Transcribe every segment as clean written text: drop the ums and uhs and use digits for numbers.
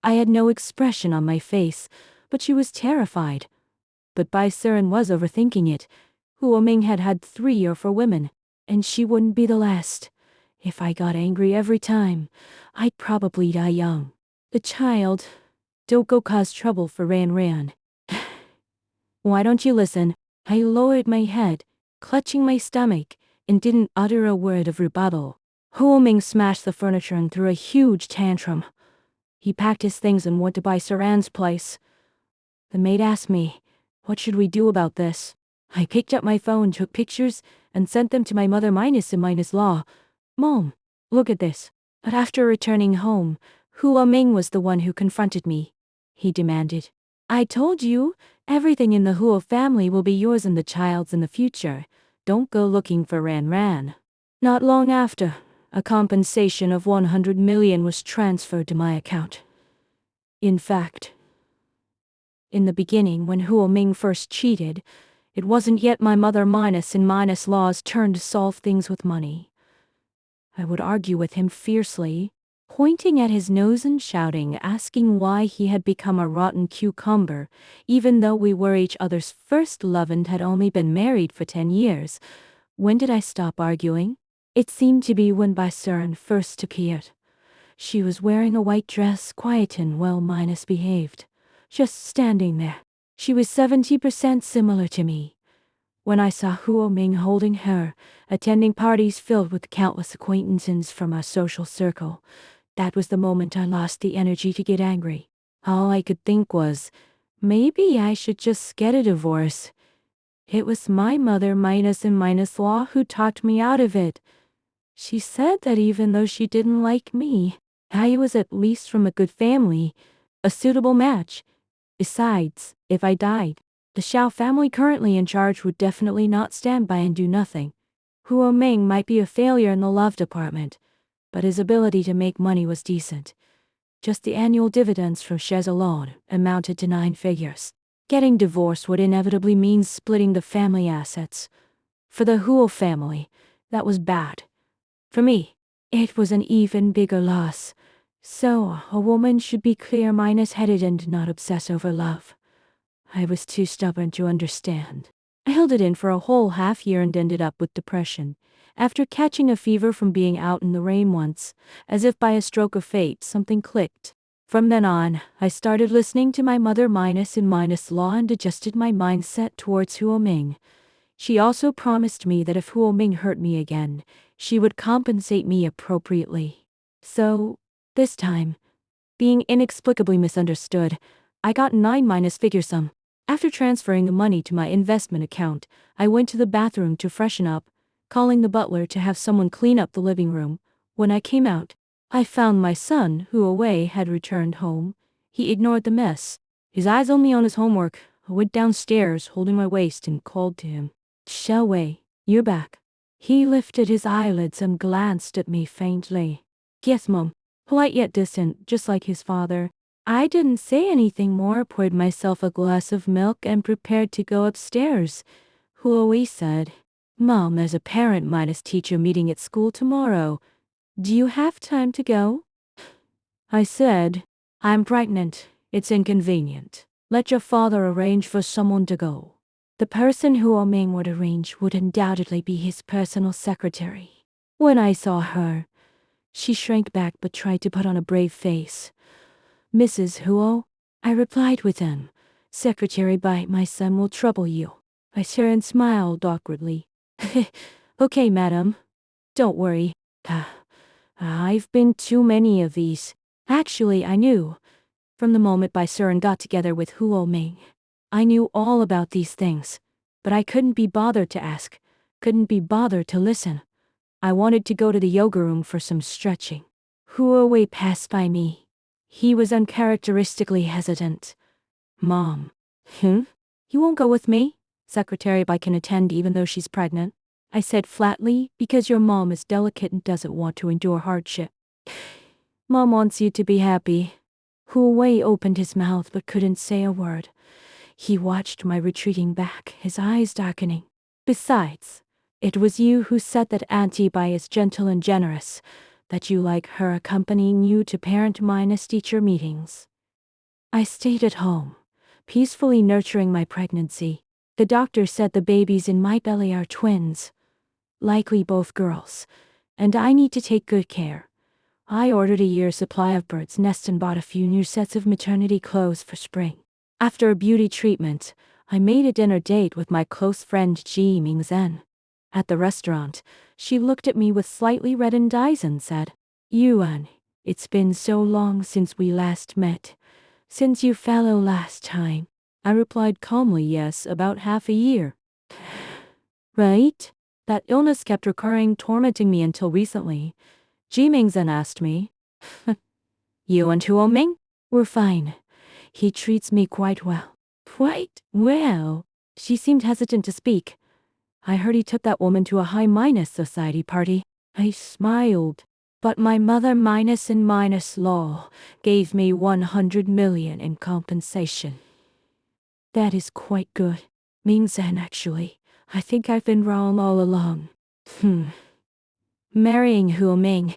I had no expression on my face, but she was terrified. But Bai Surin was overthinking it. Huo Ming had had 3 or 4 women, and she wouldn't be the last. If I got angry every time, I'd probably die young. The child, don't go cause trouble for Ran Ran. Why don't you listen? I lowered my head, clutching my stomach, and didn't utter a word of rebuttal. Huo Ming smashed the furniture and threw a huge tantrum. He packed his things and went to Bai Suran's place. The maid asked me, what should we do about this? I picked up my phone, took pictures, and sent them to my mother minus law. Mom, look at this. But after returning home, Huo Ming was the one who confronted me. He demanded, I told you, everything in the Huo family will be yours and the child's in the future. Don't go looking for Ran Ran. Not long after, a compensation of 100 million was transferred to my account. In fact, in the beginning, when Huo Ming first cheated, it wasn't yet my mother minus law's turn to solve things with money. I would argue with him fiercely, pointing at his nose and shouting, asking why he had become a rotten cucumber, even though we were each other's first love and had only been married for 10 years. When did I stop arguing? It seemed to be when Bai Surin first appeared. She was wearing a white dress, quiet and well behaved. Just standing there. She was 70% similar to me. When I saw Huo Ming holding her, attending parties filled with countless acquaintances from our social circle, that was the moment I lost the energy to get angry. All I could think was, maybe I should just get a divorce. It was my mother minus law who talked me out of it. She said that even though she didn't like me, I was at least from a good family, a suitable match. Besides, if I died, the Xiao family currently in charge would definitely not stand by and do nothing. Huo Ming might be a failure in the love department, but his ability to make money was decent. Just the annual dividends from shares alone amounted to 9 figures. Getting divorced would inevitably mean splitting the family assets. For the Huo family, that was bad. For me, it was an even bigger loss. So, a woman should be clear-headed and not obsess over love. I was too stubborn to understand. I held it in for a whole half year and ended up with depression, after catching a fever from being out in the rain once. As if by a stroke of fate, something clicked. From then on, I started listening to my mother minus law and adjusted my mindset towards Huo Ming. She also promised me that if Huo Ming hurt me again, she would compensate me appropriately. So, this time, being inexplicably misunderstood, I got 9 figure sum. After transferring the money to my investment account, I went to the bathroom to freshen up, calling the butler to have someone clean up the living room. When I came out, I found my son, who away had returned home. He ignored the mess, his eyes only on his homework. I went downstairs, holding my waist, and called to him. Xiao Wei, you're back. He lifted his eyelids and glanced at me faintly. Yes, Mom. Polite yet distant, just like his father. I didn't say anything more, poured myself a glass of milk and prepared to go upstairs. Huo said, Mom, there's a parent-teacher meeting at school tomorrow. Do you have time to go? I said, I'm pregnant. It's inconvenient. Let your father arrange for someone to go. The person Huo Ming would arrange would undoubtedly be his personal secretary. When I saw her, she shrank back but tried to put on a brave face. Mrs. Huo, I replied with him. Secretary Bai, my son will trouble you. I turned and smiled awkwardly. Okay, madam. Don't worry. I've been too many of these. Actually, I knew. From the moment Bai Surin got together with Huo Ming, I knew all about these things. But I couldn't be bothered to ask. Couldn't be bothered to listen. I wanted to go to the yoga room for some stretching. Huo Wei passed by me. He was uncharacteristically hesitant. Mom. You won't go with me? Secretary Bai can attend even though she's pregnant. I said flatly, because your mom is delicate and doesn't want to endure hardship. Mom wants you to be happy. Huo Wei opened his mouth but couldn't say a word. He watched my retreating back, his eyes darkening. Besides, it was you who said that Auntie Bai is gentle and generous. that you like her accompanying you to parent-teacher meetings. I stayed at home, peacefully nurturing my pregnancy. The doctor said the babies in my belly are twins, likely both girls, and I need to take good care. I ordered a year's supply of bird's nest and bought a few new sets of maternity clothes for spring. After a beauty treatment, I made a dinner date with my close friend Ji Mingzhen. At the restaurant, she looked at me with slightly reddened eyes and said, "Yuan, it's been so long since we last met. Since you fell ill last time." I replied calmly, "Yes, about half a year." Right? That illness kept recurring, tormenting me until recently. Ji Mingzhen asked me, "You and Huo Ming?" "We're fine. He treats me quite well." "Quite well?" She seemed hesitant to speak. "I heard he took that woman to a high-minus society party." I smiled. "But my mother minus and minus law gave me 100 million in compensation." "That is quite good." "Mingzhen, actually, I think I've been wrong all along." Marrying Huo Ming.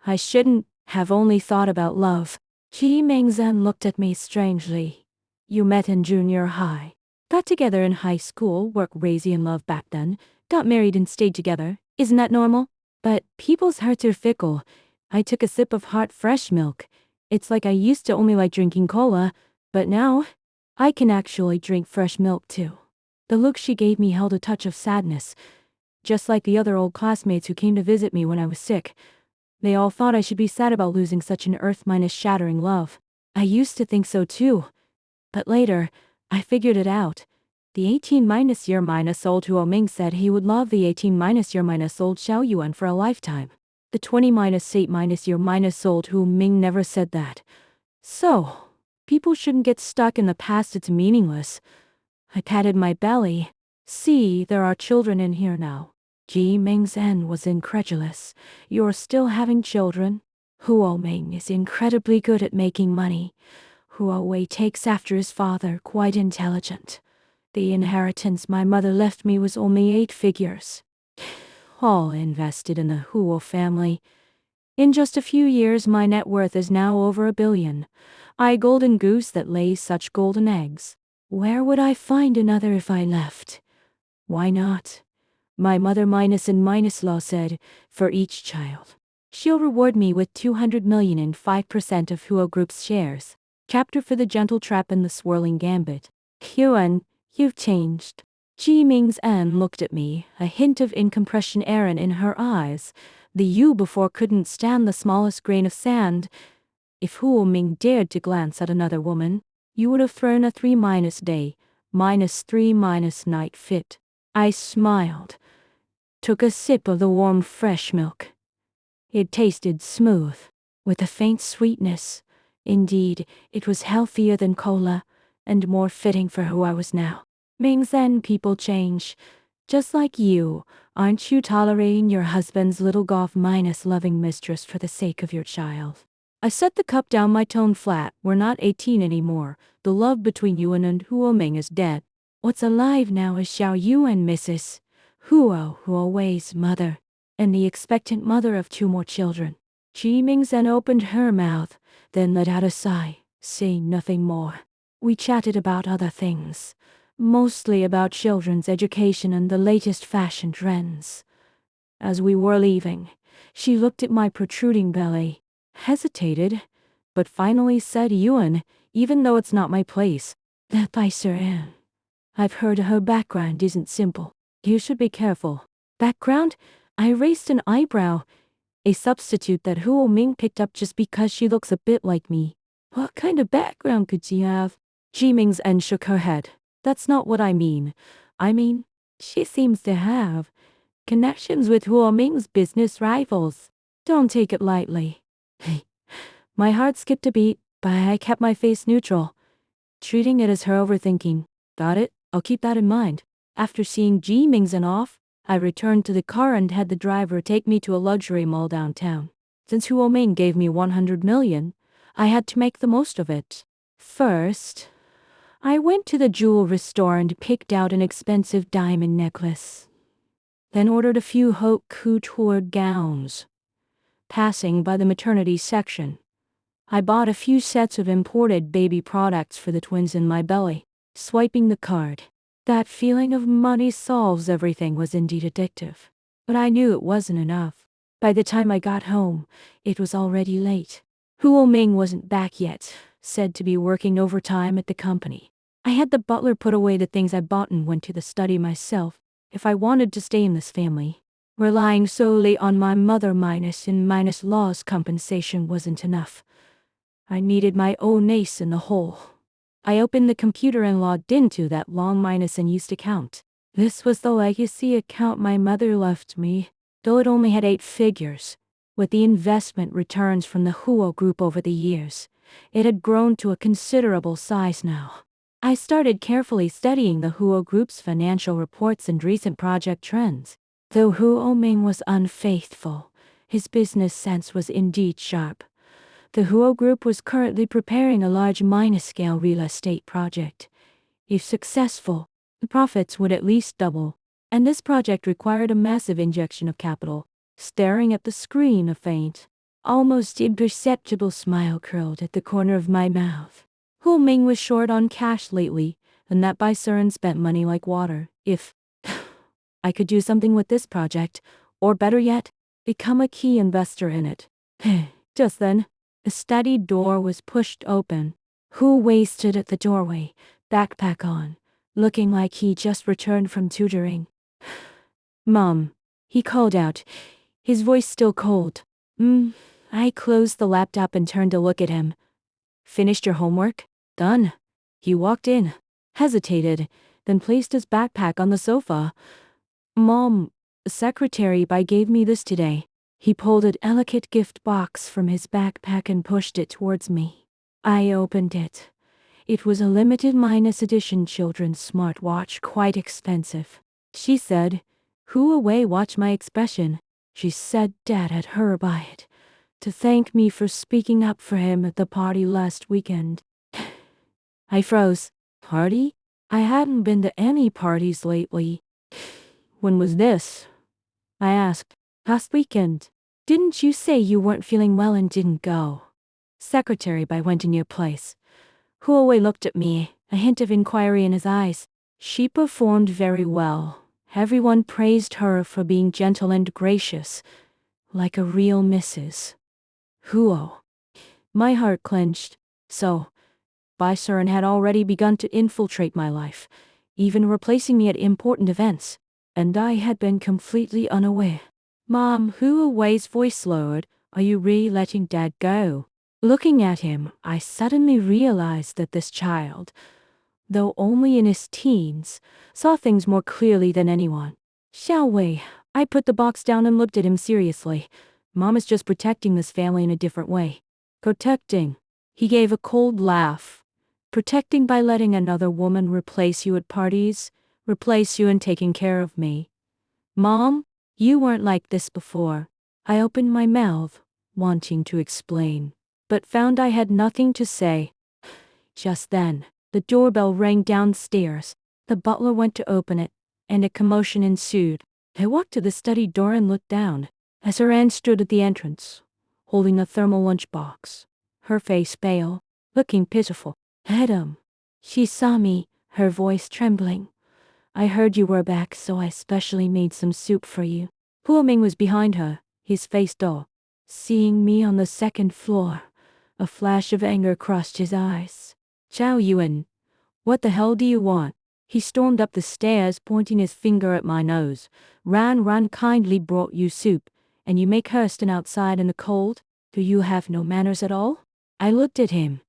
I shouldn't have only thought about love. Ji Mingzhen looked at me strangely. "You met in junior high. Got together in high school, were crazy in love back then, got married and stayed together. Isn't that normal? But people's hearts are fickle." I took a sip of hot fresh milk. It's like I used to only like drinking cola, but now I can actually drink fresh milk too. The look she gave me held a touch of sadness, just like the other old classmates who came to visit me when I was sick. They all thought I should be sad about losing such an earth-shattering love. I used to think so too. But later, I figured it out. The 18-year-old Huo Ming said he would love the 18-year-old Xiao Yuan for a lifetime. The 20-8-year-old Huo Ming never said that. So, people shouldn't get stuck in the past, it's meaningless. I patted my belly. "See, there are children in here now." Ji Mingzhen was incredulous. "You're still having children?" "Huo Ming is incredibly good at making money. Huo Wei takes after his father, quite intelligent. The inheritance my mother left me was only 8 figures. All invested in the Huo family. In just a few years my net worth is now over 1 billion. I golden goose that lays such golden eggs. Where would I find another if I left? Why not? My mother minus and minus law said, for each child, she'll reward me with 200 million and 5% of Huo Group's shares." Chapter for the gentle trap and the swirling gambit. "Yuan, you've changed." Ji Mingzhen looked at me, a hint of incompression errant in her eyes. The you before couldn't stand the smallest grain of sand. If Huo Ming dared to glance at another woman, you would have thrown a 3- day, -3- night fit. I smiled. Took a sip of the warm fresh milk. It tasted smooth, with a faint sweetness. Indeed, it was healthier than cola, and more fitting for who I was now. Mingzhen, people change. Just like you, aren't you tolerating your husband's little golf minus loving mistress for the sake of your child? I set the cup down, my tone flat. We're not 18 anymore. The love between Yuan and Huo Ming is dead. What's alive now is Xiao Yuan, Mrs. Huo Wei's mother, and the expectant mother of 2 more children. Ji Mingzhen opened her mouth, then let out a sigh, saying nothing more. We chatted about other things, mostly about children's education and the latest fashion trends. As we were leaving, she looked at my protruding belly, hesitated, but finally said, "Yuan, even though it's not my place, that by Sir Anne. I've heard her background isn't simple. You should be careful." Background? I raised an eyebrow. A substitute that Huo Ming picked up just because she looks a bit like me. What kind of background could she have? Ji Mingzhen shook her head. That's not what I mean. I mean, she seems to have connections with Huo Ming's business rivals. Don't take it lightly. My heart skipped a beat, but I kept my face neutral, treating it as her overthinking. Got it? I'll keep that in mind. After seeing Ji Mingzhen off, I returned to the car and had the driver take me to a luxury mall downtown. Since Huo Ming gave me 100 million, I had to make the most of it. First, I went to the jewelry store and picked out an expensive diamond necklace. Then ordered a few haute couture gowns. passing by the maternity section. I bought a few sets of imported baby products for the twins in my belly, swiping the card. That feeling of money solves everything was indeed addictive. But I knew it wasn't enough. By the time I got home, it was already late. Huo Ming wasn't back yet, said to be working overtime at the company. I had the butler put away the things I bought and went to the study myself, if I wanted to stay in this family. Relying solely on my mother minus law's compensation wasn't enough. I needed my own ace in the hole. I opened the computer and logged into that long minus and used account. This was the legacy account my mother left me, though it only had 8 figures. With the investment returns from the Huo Group over the years, it had grown to a considerable size now. I started carefully studying the Huo Group's financial reports and recent project trends. Though Huo Ming was unfaithful, his business sense was indeed sharp. The Huo Group was currently preparing a large minor-scale real estate project. If successful, the profits would at least double, and this project required a massive injection of capital. Staring at the screen, a faint, almost imperceptible smile curled at the corner of my mouth. Huo Ming was short on cash lately, and that Bai Suren spent money like water. If I could do something with this project, or better yet, become a key investor in it. Just then, a steady door was pushed open. Huo stood at the doorway, backpack on, looking like he just returned from tutoring. Mom, he called out, his voice still cold. I closed the laptop and turned to look at him. Finished your homework? Done. He walked in, hesitated, then placed his backpack on the sofa. Mom, Secretary Bai gave me this today. He pulled a delicate gift box from his backpack and pushed it towards me. I opened it. It was a limited minus edition children's smartwatch, quite expensive. She said, Huawei, watch my expression. She said Dad had her buy it, to thank me for speaking up for him at the party last weekend. I froze. Party? I hadn't been to any parties lately. When was this? I asked. Last weekend. Didn't you say you weren't feeling well and didn't go? Secretary Bai went in your place. Huawei looked at me, a hint of inquiry in his eyes. She performed very well. Everyone praised her for being gentle and gracious, like a real missus. Huo. My heart clenched. So, Bai Suren had already begun to infiltrate my life, even replacing me at important events, and I had been completely unaware. Mom, Huawei's voice lowered. Are you really letting Dad go? Looking at him, I suddenly realized that this child, though only in his teens, saw things more clearly than anyone. Xiao Wei, I put the box down and looked at him seriously. Mom is just protecting this family in a different way. Protecting. He gave a cold laugh. Protecting by letting another woman replace you at parties, replace you in taking care of me. Mom, you weren't like this before. I opened my mouth, wanting to explain, but found I had nothing to say. Just then, the doorbell rang downstairs. The butler went to open it, and a commotion ensued. I walked to the study door and looked down, as her aunt stood at the entrance, holding a thermal lunchbox, her face pale, looking pitiful. Adam. She saw me, her voice trembling. I heard you were back, so I specially made some soup for you. Huo Ming was behind her, his face dull. Seeing me on the second floor, a flash of anger crossed his eyes. Zhao Yuan, what the hell do you want? He stormed up the stairs, pointing his finger at my nose. Ran kindly brought you soup, and you make her stand outside in the cold? Do you have no manners at all? I looked at him.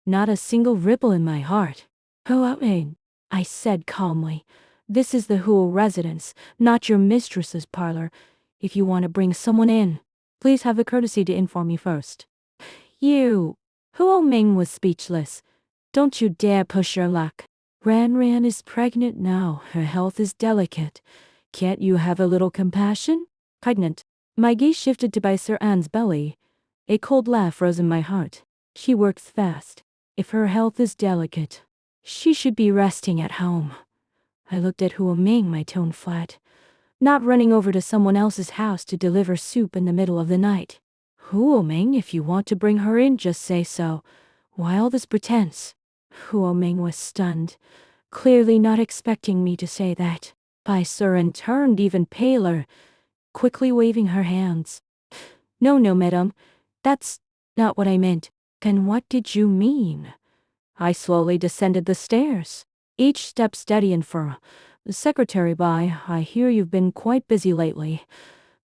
Not a single ripple in my heart. Huo Ming, I said calmly. This is the Huo residence, not your mistress's parlor. If you want to bring someone in, please have the courtesy to inform me first. You. Huo Ming was speechless. Don't you dare push your luck. Ran is pregnant now. Her health is delicate. Can't you have a little compassion? Pregnant. My gaze shifted to Bai Suren's belly. A cold laugh rose in my heart. She works fast. If her health is delicate, she should be resting at home. I looked at Huo Ming, my tone flat. Not running over to someone else's house to deliver soup in the middle of the night. Huo Ming, if you want to bring her in, just say so. Why all this pretense? Huo Ming was stunned, clearly not expecting me to say that. Bai Suran turned even paler, quickly waving her hands. No, madam. That's not what I meant. Then what did you mean? I slowly descended the stairs, each step steady and firm. Secretary Bai, I hear you've been quite busy lately.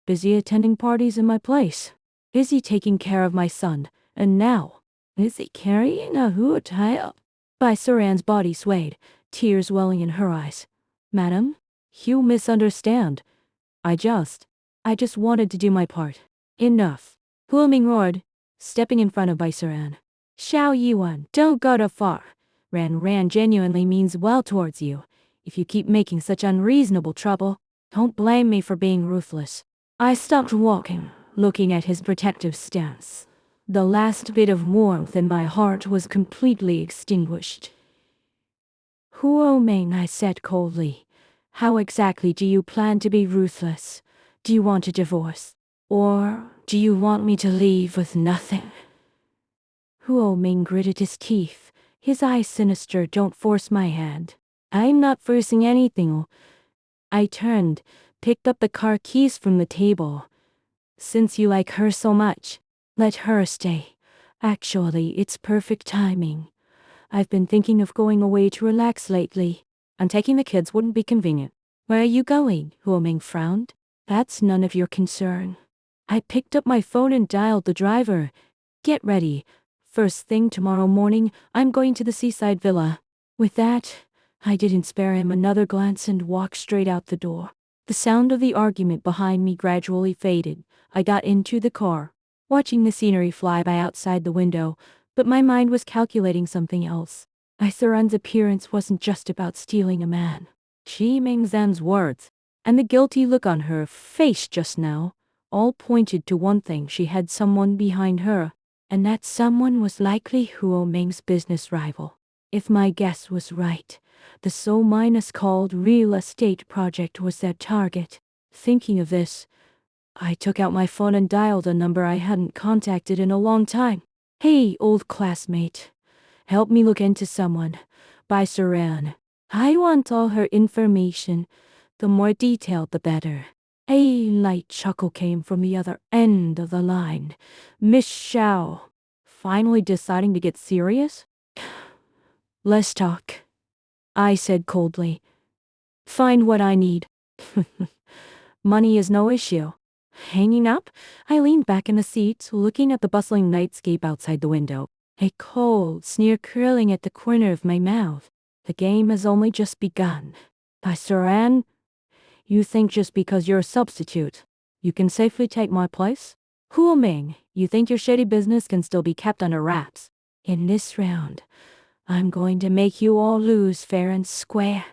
Busy attending parties in my place. Busy taking care of my son. And now, busy carrying a huotile. Bai Suran's body swayed, tears welling in her eyes. Madam, you misunderstand. I just wanted to do my part. Enough. Huo Ming roared, stepping in front of Bai Suran. Xiao Yuan, don't go too far. Ran genuinely means well towards you. If you keep making such unreasonable trouble, don't blame me for being ruthless. I stopped walking, looking at his protective stance. The last bit of warmth in my heart was completely extinguished. Huo Ming, I said coldly. How exactly do you plan to be ruthless? Do you want a divorce? Or do you want me to leave with nothing? Huo Ming gritted his teeth, his eyes sinister. Don't force my hand. I'm not forcing anything. I turned, picked up the car keys from the table. Since you like her so much, let her stay. Actually, it's perfect timing. I've been thinking of going away to relax lately, and taking the kids wouldn't be convenient. Where are you going? Huo Ming frowned. That's none of your concern. I picked up my phone and dialed the driver. Get ready. First thing tomorrow morning, I'm going to the seaside villa. With that, I didn't spare him another glance and walked straight out the door. The sound of the argument behind me gradually faded. I got into the car, watching the scenery fly by outside the window, but my mind was calculating something else. Bai Suran's appearance wasn't just about stealing a man. Shi Mingzhen's words, and the guilty look on her face just now, all pointed to one thing: she had someone behind her, and that someone was likely Huo Ming's business rival. If my guess was right, the so-called real estate project was their target. Thinking of this, I took out my phone and dialed a number I hadn't contacted in a long time. Hey, old classmate. Help me look into someone. Bai Suran. I want all her information. The more detailed, the better. A light chuckle came from the other end of the line. Miss Xiao. Finally deciding to get serious? Let's talk, I said coldly. Find what I need. Money is no issue. Hanging up, I leaned back in the seat, looking at the bustling nightscape outside the window. A cold sneer curling at the corner of my mouth. The game has only just begun. Bai Suran, you think just because you're a substitute, you can safely take my place? Huo Ming, you think your shady business can still be kept under wraps? In this round, I'm going to make you all lose fair and square.